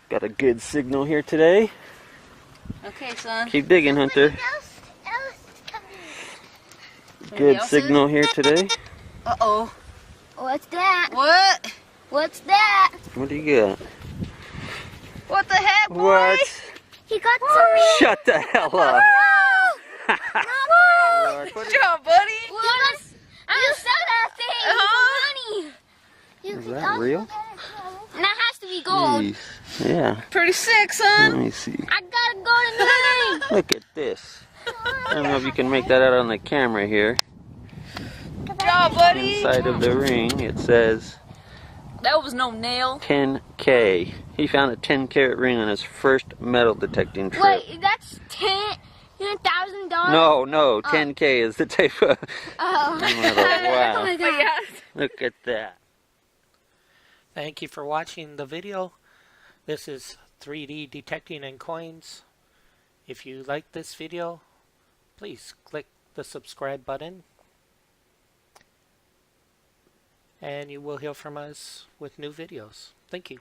Got a good signal here today. Okay, son. Keep digging, Hunter. Good signal here today. Uh-oh. What's that? What? What's that? What do you got? What the heck, boy? What? He got some. Shut the hell up. Good job, buddy. I'm gonna sell that thing for money. Is that real? And that has to be gold. Jeez. Yeah. Pretty sick, Let son. me see. I got a golden ring. Look at this. I don't know if you can make that out on the camera here. Good job, buddy. Inside of the ring, it says That was no nail. 10K. He found a 10-carat ring on his first metal detecting trip. Wait, that's $10,000? No, 10K is the type of. Oh. Wow. Oh my But God. yeah. Look at that. Thank you for watching the video. This is 3D Detecting in Coins. If you like this video, please click the subscribe button. And you will hear from us with new videos. Thank you.